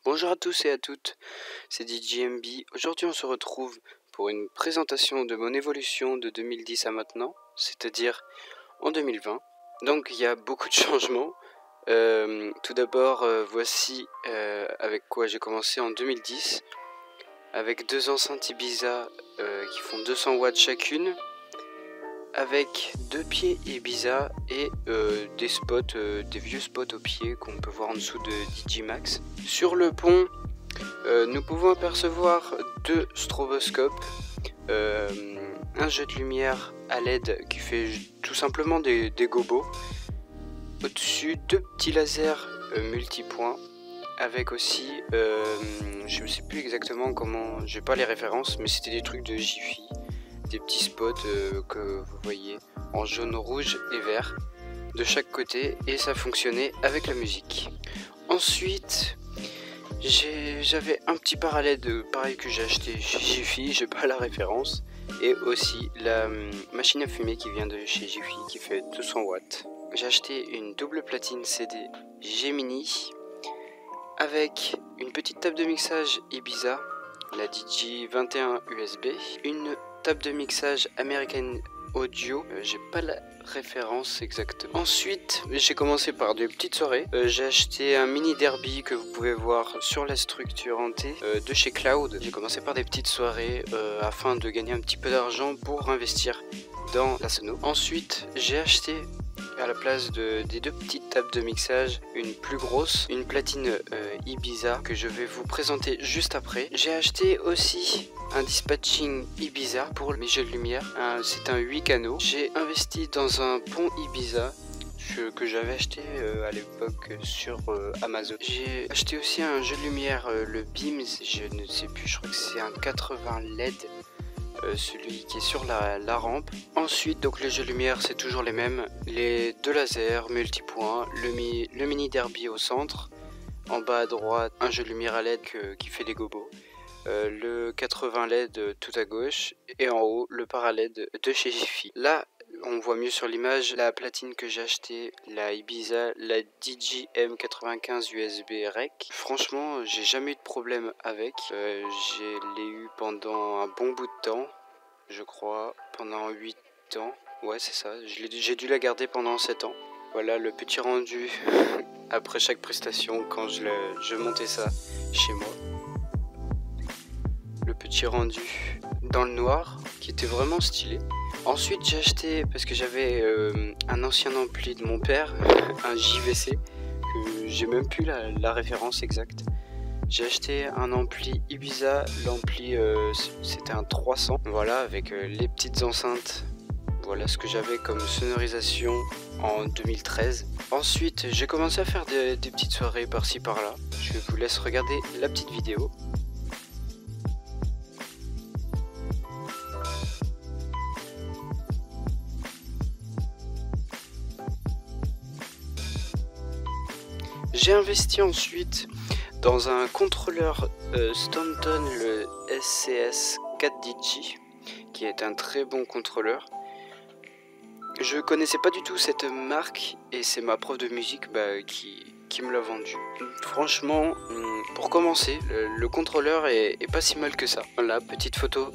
Bonjour à tous et à toutes, c'est DJMB. Aujourd'hui on se retrouve pour une présentation de mon évolution de 2010 à maintenant, c'est-à-dire en 2020. Donc il y a beaucoup de changements. Tout d'abord, voici avec quoi j'ai commencé en 2010, avec deux enceintes Ibiza qui font 200 watts chacune, avec deux pieds Ibiza et des spots, des vieux spots au pied qu'on peut voir en dessous de DJ Max. Sur le pont, nous pouvons apercevoir deux stroboscopes, un jet de lumière à LED qui fait tout simplement des gobos. Au-dessus, deux petits lasers multipoints avec aussi, je ne sais plus exactement comment, j'ai pas les références, mais c'était des trucs de Jiffy. Des petits spots que vous voyez en jaune, rouge et vert de chaque côté, et ça fonctionnait avec la musique. Ensuite, j'avais un petit parallèle pareil que j'ai acheté chez Jiffy, j'ai pas la référence, et aussi la machine à fumer qui vient de chez Jiffy qui fait 200 watts. J'ai acheté une double platine CD Gemini avec une petite table de mixage Ibiza, la DJ21 USB, une table de mixage American Audio, j'ai pas la référence exactement. Ensuite, j'ai commencé par des petites soirées. J'ai acheté un mini derby que vous pouvez voir sur la structure en T de chez Cloud. J'ai commencé par des petites soirées afin de gagner un petit peu d'argent pour investir dans la sono. Ensuite, j'ai acheté à la place des deux petites tables de mixage, une plus grosse, une platine Ibiza que je vais vous présenter juste après. J'ai acheté aussi un dispatching Ibiza pour mes jeux de lumière, c'est un 8 canaux. J'ai investi dans un pont Ibiza que j'avais acheté à l'époque sur Amazon. J'ai acheté aussi un jeu de lumière, le Beams, je ne sais plus, je crois que c'est un 80 LED. Celui qui est sur la rampe. Ensuite, donc les jeux de lumière c'est toujours les mêmes, les deux lasers multipoints, le mini derby au centre, en bas à droite un jeu de lumière à LED qui fait des gobos, le 80 LED tout à gauche, et en haut le para LED de chez Jiffy. Là on voit mieux sur l'image la platine que j'ai acheté, la Ibiza, la DJ M95 USB Rec. Franchement, j'ai jamais eu de problème avec. Je l'ai eu pendant un bon bout de temps, je crois, pendant 8 ans. Ouais, c'est ça, j'ai dû la garder pendant 7 ans. Voilà le petit rendu après chaque prestation quand je montais ça chez moi. Le petit rendu dans le noir qui était vraiment stylé. Ensuite j'ai acheté, parce que j'avais un ancien ampli de mon père, un JVC, que j'ai même plus la référence exacte. J'ai acheté un ampli Ibiza, l'ampli c'était un 300, voilà, avec les petites enceintes. Voilà ce que j'avais comme sonorisation en 2013. Ensuite j'ai commencé à faire des petites soirées par-ci par-là. Je vous laisse regarder la petite vidéo. J'ai investi ensuite dans un contrôleur Stanton, le SCS 4DJ, qui est un très bon contrôleur. Je connaissais pas du tout cette marque et c'est ma prof de musique qui me l'a vendu. Franchement, pour commencer, le contrôleur est pas si mal que ça. Voilà, petite photo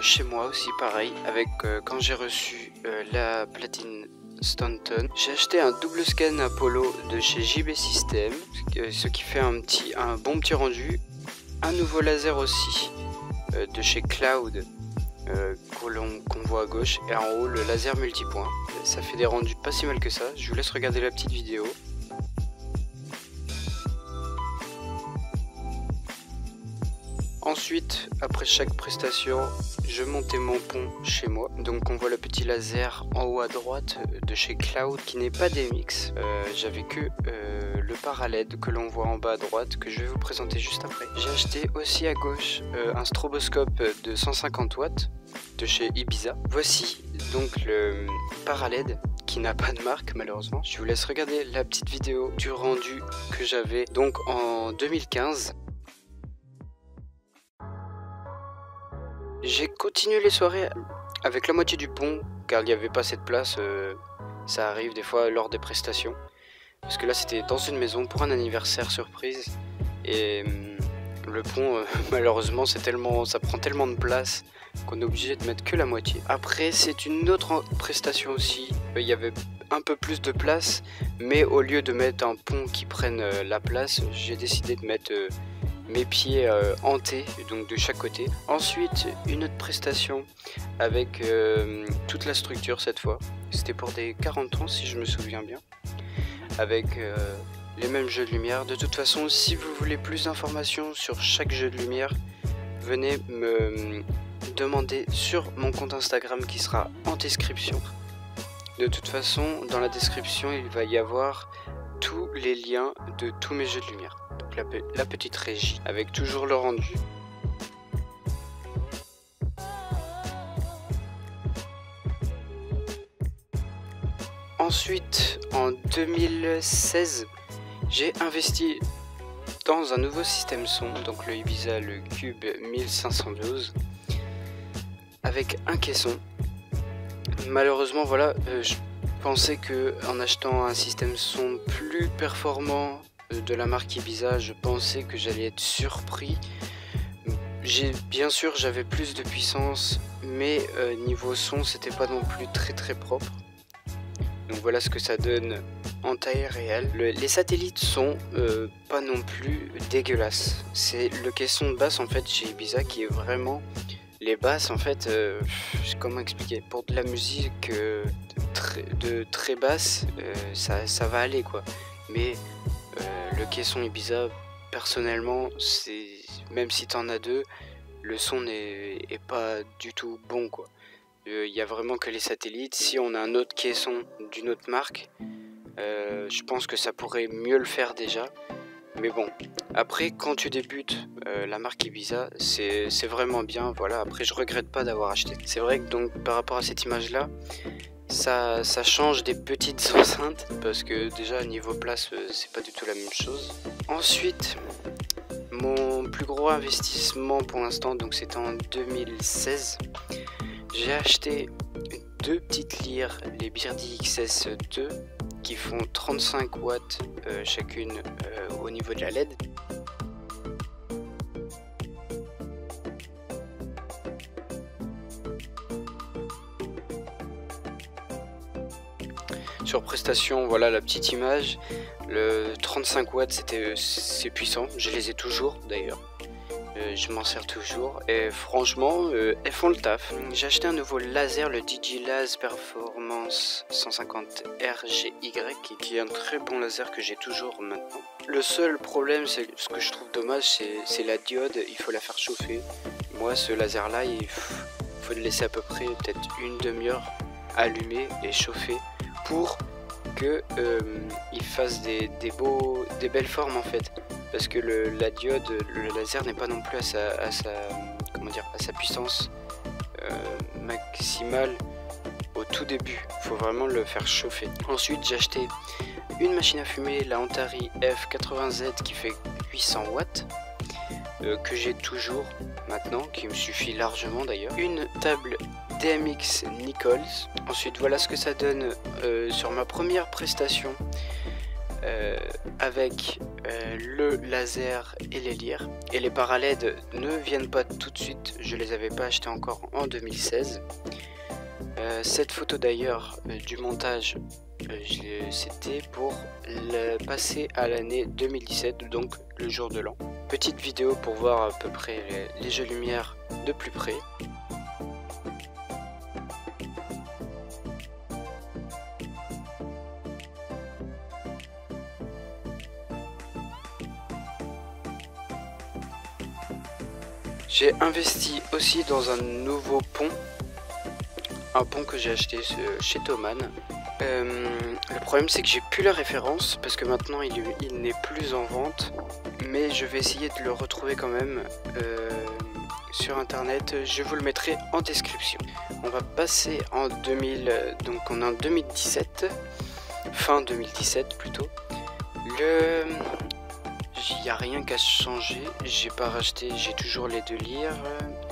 chez moi aussi, pareil, avec quand j'ai reçu la platine Stanton. J'ai acheté un double scan Apollo de chez JB System, ce qui fait un bon petit rendu. Un nouveau laser aussi de chez Cloud qu'on voit à gauche, et en haut le laser multipoint. Ça fait des rendus pas si mal que ça. Je vous laisse regarder la petite vidéo. Ensuite, après chaque prestation, je montais mon pont chez moi. Donc on voit le petit laser en haut à droite de chez Cloud qui n'est pas DMX. J'avais que le para-LED que l'on voit en bas à droite, que je vais vous présenter juste après. J'ai acheté aussi à gauche un stroboscope de 150 watts de chez Ibiza. Voici donc le para-LED qui n'a pas de marque malheureusement. Je vous laisse regarder la petite vidéo du rendu que j'avais donc en 2015. J'ai continué les soirées avec la moitié du pont car il n'y avait pas assez de place, ça arrive des fois lors des prestations. Parce que là c'était dans une maison pour un anniversaire surprise Et le pont, malheureusement, ça prend tellement de place qu'on est obligé de mettre que la moitié. Après, c'est une autre prestation aussi. Il y avait un peu plus de place, mais au lieu de mettre un pont qui prenne la place, j'ai décidé de mettre mes pieds en T, donc de chaque côté. Ensuite, une autre prestation avec toute la structure cette fois. C'était pour des 40 ans si je me souviens bien. Avec les mêmes jeux de lumière. De toute façon, si vous voulez plus d'informations sur chaque jeu de lumière, venez me demander sur mon compte Instagram qui sera en description. De toute façon, dans la description, il va y avoir tous les liens de tous mes jeux de lumière. Donc la petite régie, avec toujours le rendu. Ensuite, en 2016, j'ai investi dans un nouveau système son, donc le Ibiza, le Cube 1512, avec un caisson. Malheureusement, voilà, je pensais que en achetant un système son plus performant de la marque Ibiza, je pensais que j'allais être surpris. Bien sûr, j'avais plus de puissance, mais niveau son, c'était pas non plus très propre. Donc voilà ce que ça donne en taille réelle. Les satellites sont pas non plus dégueulasses. C'est le caisson de basse en fait chez Ibiza qui est vraiment... Les basses en fait, comment expliquer, pour de la musique très basse, ça va aller quoi. Mais le caisson Ibiza, personnellement, même si t'en as deux, le son est pas du tout bon quoi. Il y a vraiment que les satellites. Si on a un autre caisson d'une autre marque, je pense que ça pourrait mieux le faire déjà. Mais bon, après quand tu débutes la marque Ibiza, c'est vraiment bien. Voilà, après je regrette pas d'avoir acheté. C'est vrai que donc par rapport à cette image là, ça change des petites enceintes parce que déjà niveau place c'est pas du tout la même chose. Ensuite, mon plus gros investissement pour l'instant, donc c'était en 2016. J'ai acheté deux petites lyres, les Beardy XS2, qui font 35 watts chacune au niveau de la LED. Sur prestation, voilà la petite image. Le 35 watts, c'est puissant. Je les ai toujours d'ailleurs. Je m'en sers toujours et franchement elles font le taf. J'ai acheté un nouveau laser, le Digilaz Performance 150 RGY, qui est un très bon laser que j'ai toujours maintenant. Le seul problème, c'est ce que je trouve dommage, c'est la diode, il faut la faire chauffer. Moi ce laser là, il faut le laisser à peu près peut-être une demi-heure allumé et chauffé pour que il fasse des belles formes en fait. Parce que la diode, le laser n'est pas non plus à sa puissance maximale au tout début. Il faut vraiment le faire chauffer. Ensuite, j'ai acheté une machine à fumer, la Antari F80Z qui fait 800 watts, que j'ai toujours maintenant, qui me suffit largement d'ailleurs. Une table DMX Nichols. Ensuite, voilà ce que ça donne sur ma première prestation. Avec le laser et les lyres. Et les paralèdes ne viennent pas tout de suite, je les avais pas achetés encore en 2016. Cette photo d'ailleurs du montage, c'était pour passer à l'année 2017, donc le jour de l'an. Petite vidéo pour voir à peu près les jeux lumière de plus près. J'ai investi aussi dans un nouveau pont, un pont que j'ai acheté chez Thomann. Le problème c'est que j'ai plus la référence parce que maintenant il n'est plus en vente, mais je vais essayer de le retrouver quand même sur internet. Je vous le mettrai en description. On va passer en 2017, fin 2017 plutôt. Il n'y a rien qu'à changer, j'ai pas racheté, j'ai toujours les deux lyres,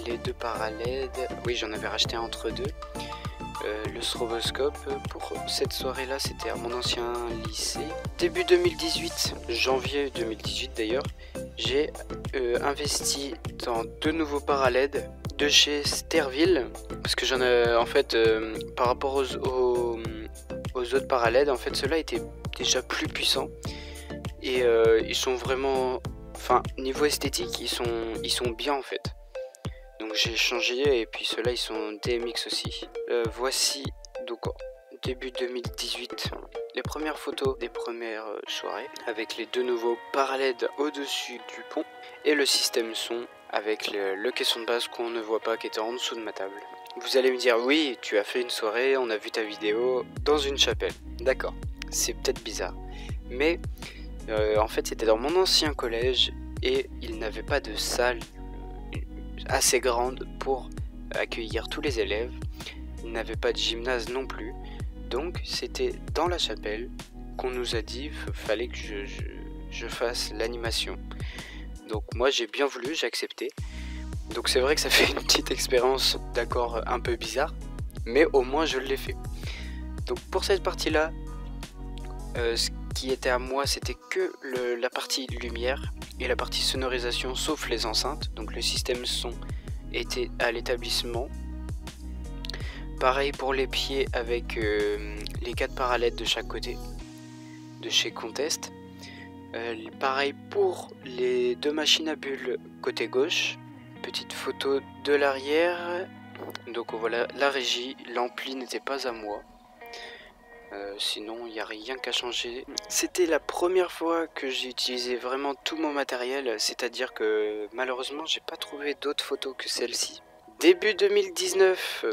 les deux paralèdes, oui j'en avais racheté entre deux. le stroboscope. Pour cette soirée-là, c'était à mon ancien lycée. Début 2018, janvier 2018 d'ailleurs, j'ai investi dans 2 nouveaux para-LED de chez Sterville. Parce que j'en ai, en fait, par rapport aux autres para-LED, en fait, ceux-là étaient déjà plus puissants. Et ils sont vraiment... Enfin, niveau esthétique, ils sont bien en fait. Donc j'ai changé et puis ceux-là ils sont DMX aussi. Voici donc début 2018 les premières photos des premières soirées avec les 2 nouveaux para-LED au-dessus du pont et le système son avec le caisson de base qu'on ne voit pas qui était en dessous de ma table. Vous allez me dire oui, tu as fait une soirée, on a vu ta vidéo dans une chapelle. D'accord, c'est peut-être bizarre. Mais en fait c'était dans mon ancien collège et il n'avait pas de salle assez grande pour accueillir tous les élèves. Il n'avait pas de gymnase non plus. Donc c'était dans la chapelle qu'on nous a dit fallait que je fasse l'animation. Donc moi j'ai bien voulu, j'ai accepté. Donc c'est vrai que ça fait une petite expérience d'accord un peu bizarre, mais au moins je l'ai fait. Donc pour cette partie là, ce qui était à moi c'était que la partie lumière et la partie sonorisation sauf les enceintes. Donc le système son était à l'établissement. Pareil pour les pieds avec les 4 para-LED de chaque côté de chez Contest. Pareil pour les 2 machines à bulles côté gauche. Petite photo de l'arrière. Donc voilà la régie, l'ampli n'était pas à moi. Sinon il n'y a rien qu'à changer. C'était la première fois que j'ai utilisé vraiment tout mon matériel, c'est-à-dire que malheureusement j'ai pas trouvé d'autres photos que celle-ci. Début 2019,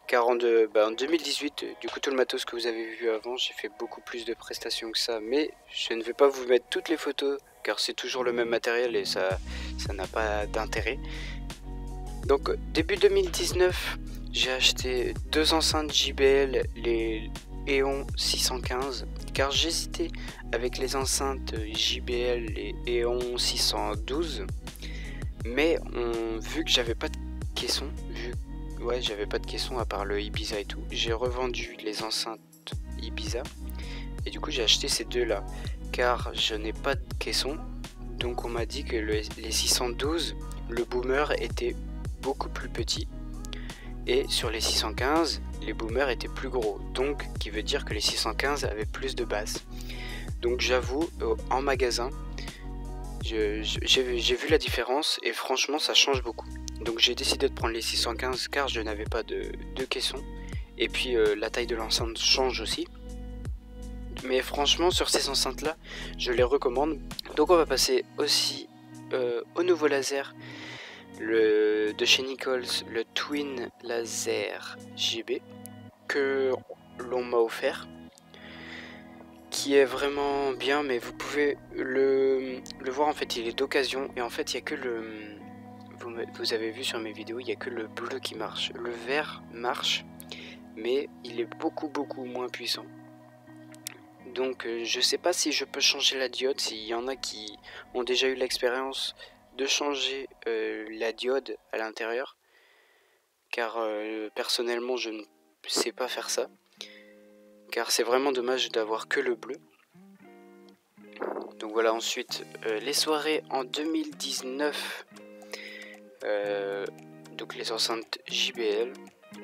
car en 2018, du coup tout le matos que vous avez vu avant, j'ai fait beaucoup plus de prestations que ça, mais je ne vais pas vous mettre toutes les photos car c'est toujours le même matériel et ça n'a pas d'intérêt. Donc début 2019, j'ai acheté 2 enceintes JBL, les Eon 615, car j'hésitais avec les enceintes JBL et Eon 612, mais vu que j'avais pas de caisson, j'avais pas de caisson à part le Ibiza et tout, j'ai revendu les enceintes Ibiza et du coup j'ai acheté ces 2 là, car je n'ai pas de caisson. Donc on m'a dit que les 612, le boomer était beaucoup plus petit et sur les 615 les boomers étaient plus gros, donc qui veut dire que les 615 avaient plus de basses. Donc j'avoue, en magasin j'ai vu la différence et franchement ça change beaucoup. Donc j'ai décidé de prendre les 615 car je n'avais pas de caisson et puis la taille de l'enceinte change aussi. Mais franchement sur ces enceintes là je les recommande. Donc on va passer aussi au nouveau laser de chez Nichols, le Twin Laser JB que l'on m'a offert, qui est vraiment bien, mais vous pouvez le voir en fait, il est d'occasion et en fait il y a que vous avez vu sur mes vidéos, il y a que le bleu qui marche. Le vert marche mais il est beaucoup moins puissant. Donc je sais pas si je peux changer la diode, s'il y en a qui ont déjà eu l'expérience de changer la diode à l'intérieur, car personnellement je ne sais pas faire ça, car c'est vraiment dommage d'avoir que le bleu. Donc voilà, ensuite les soirées en 2019, donc les enceintes JBL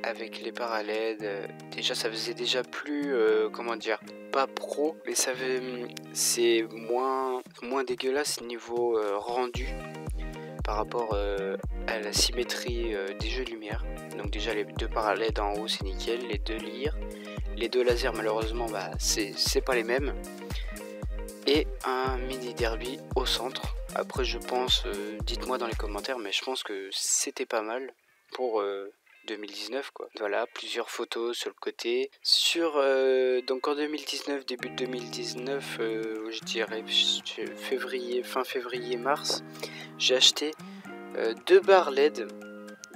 avec les para-LED, déjà ça faisait déjà plus comment dire, pas pro, mais c'est moins dégueulasse niveau rendu par rapport à la symétrie des jeux de lumière. Donc déjà les 2 para-LED en haut c'est nickel, les 2 lyres, les 2 lasers malheureusement c'est pas les mêmes, et un mini derby au centre. Après je pense, dites-moi dans les commentaires, mais je pense que c'était pas mal pour 2019 quoi. Voilà, plusieurs photos sur le côté. Donc en 2019, début 2019, je dirais fin février, mars, j'ai acheté 2 barres LED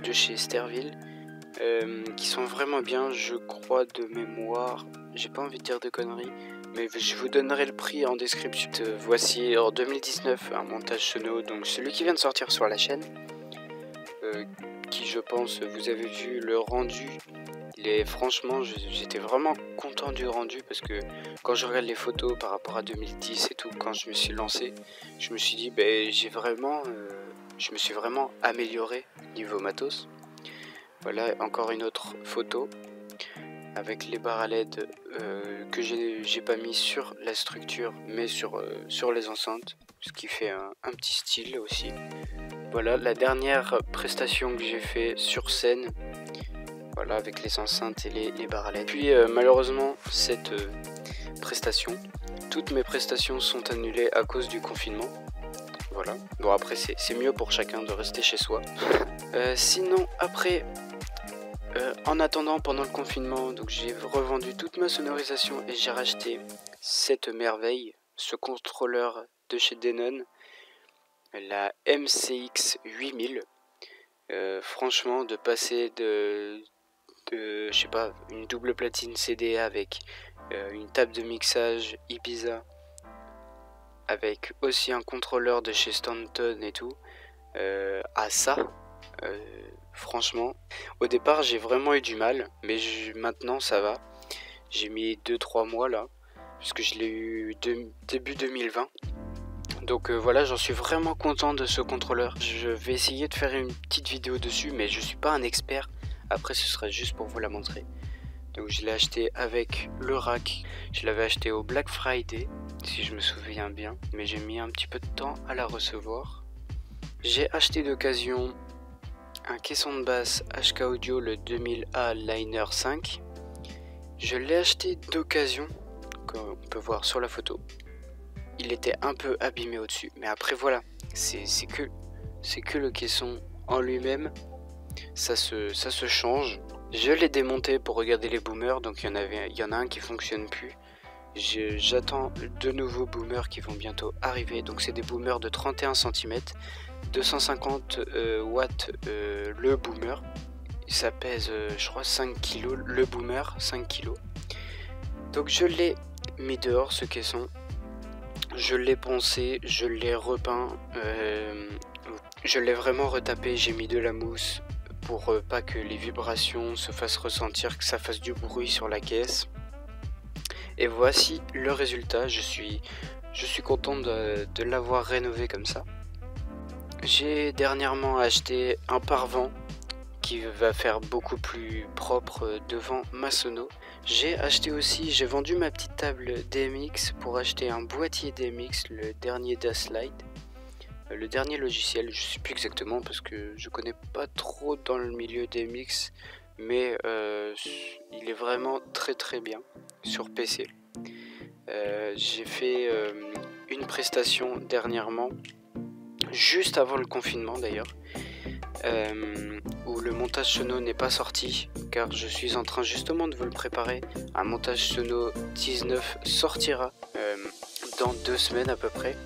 de chez Sterville qui sont vraiment bien, je crois de mémoire. J'ai pas envie de dire de conneries, mais je vous donnerai le prix en description. Voici en 2019 un montage sono, donc celui qui vient de sortir sur la chaîne, qui je pense vous avez vu le rendu Franchement, j'étais vraiment content du rendu parce que quand je regarde les photos par rapport à 2010 et tout, quand je me suis lancé, je me suis dit, ben, je me suis vraiment amélioré niveau matos. Voilà, encore une autre photo avec les barres à LED que j'ai pas mis sur la structure, mais sur les enceintes, ce qui fait un petit style aussi. Voilà, la dernière prestation que j'ai fait sur scène. Voilà, avec les enceintes et les barres à LED. Puis malheureusement, cette prestation, toutes mes prestations sont annulées à cause du confinement. Voilà. Bon, après, c'est mieux pour chacun de rester chez soi. Sinon, après, en attendant, pendant le confinement, donc j'ai revendu toute ma sonorisation et j'ai racheté cette merveille, ce contrôleur de chez Denon, la MCX 8000. Franchement, de passer de je sais pas, une double platine CDA avec une table de mixage Ibiza, avec aussi un contrôleur de chez Stanton et tout, à ça, franchement, au départ j'ai vraiment eu du mal, mais maintenant ça va. J'ai mis 2-3 mois là, puisque je l'ai eu début 2020. Donc voilà, j'en suis vraiment content de ce contrôleur. Je vais essayer de faire une petite vidéo dessus, mais je suis pas un expert. Après, ce serait juste pour vous la montrer. Donc je l'ai acheté avec le rack. Je l'avais acheté au Black Friday, si je me souviens bien. Mais j'ai mis un petit peu de temps à la recevoir. J'ai acheté d'occasion un caisson de basse HK Audio, le 2000A Liner 5. Je l'ai acheté d'occasion, comme on peut voir sur la photo. Il était un peu abîmé au-dessus. Mais après voilà, c'est que le caisson en lui-même. Ça se change. Je l'ai démonté pour regarder les boomers, donc il y en a un qui fonctionne plus. J'attends de nouveaux boomers qui vont bientôt arriver. Donc c'est des boomers de 31 cm, 250 watts le boomer. Ça pèse je crois 5 kg le boomer, 5 kg. Donc je l'ai mis dehors ce caisson. Je l'ai poncé, je l'ai repeint, je l'ai vraiment retapé, j'ai mis de la mousse pour pas que les vibrations se fassent ressentir, que ça fasse du bruit sur la caisse. Et voici le résultat, je suis content de l'avoir rénové comme ça. J'ai dernièrement acheté un pare-vent qui va faire beaucoup plus propre devant ma sono. J'ai vendu ma petite table DMX pour acheter un boîtier DMX, le dernier DASLite. Le dernier logiciel, je sais plus exactement parce que je connais pas trop dans le milieu DMX, mais il est vraiment très très bien sur PC. J'ai fait une prestation dernièrement, juste avant le confinement d'ailleurs, où le montage sono n'est pas sorti, car je suis en train justement de vous le préparer. Un montage sono 19 sortira dans 2 semaines à peu près.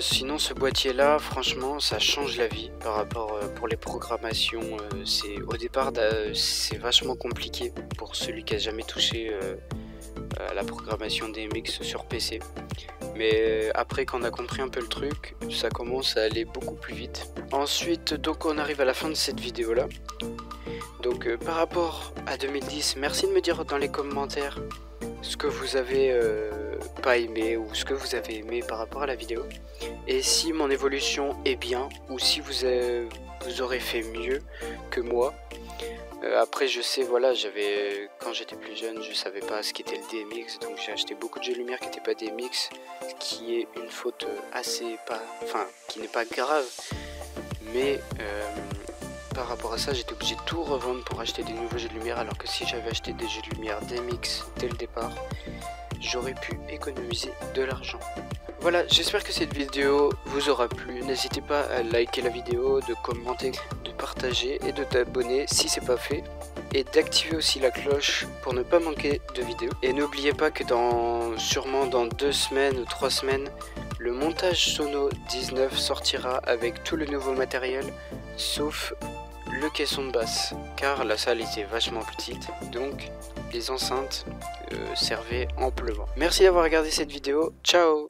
Sinon ce boîtier là, franchement ça change la vie par rapport pour les programmations. Au départ c'est vachement compliqué pour celui qui a jamais touché à la programmation DMX sur PC. Mais après qu'on a compris un peu le truc, ça commence à aller beaucoup plus vite. Ensuite donc on arrive à la fin de cette vidéo là. Donc par rapport à 2010, merci de me dire dans les commentaires ce que vous avez pas aimé ou ce que vous avez aimé par rapport à la vidéo, et si mon évolution est bien ou si vous aurez fait mieux que moi. Après je sais, voilà, quand j'étais plus jeune je savais pas ce qu'était le DMX, donc j'ai acheté beaucoup de jeux lumière qui n'étaient pas DMX, ce qui est une faute qui n'est pas grave, mais par rapport à ça j'étais obligé de tout revendre pour acheter des nouveaux jeux de lumière, alors que si j'avais acheté des jeux de lumière DMX dès le départ, j'aurais pu économiser de l'argent. Voilà, j'espère que cette vidéo vous aura plu. N'hésitez pas à liker la vidéo, de commenter, de partager et de t'abonner si c'est pas fait. Et d'activer aussi la cloche pour ne pas manquer de vidéos. Et n'oubliez pas que sûrement dans 2 semaines ou 3 semaines, le montage sono 19 sortira avec tout le nouveau matériel, sauf le caisson de basse, car la salle était vachement petite, donc les enceintes servaient amplement. Merci d'avoir regardé cette vidéo, ciao!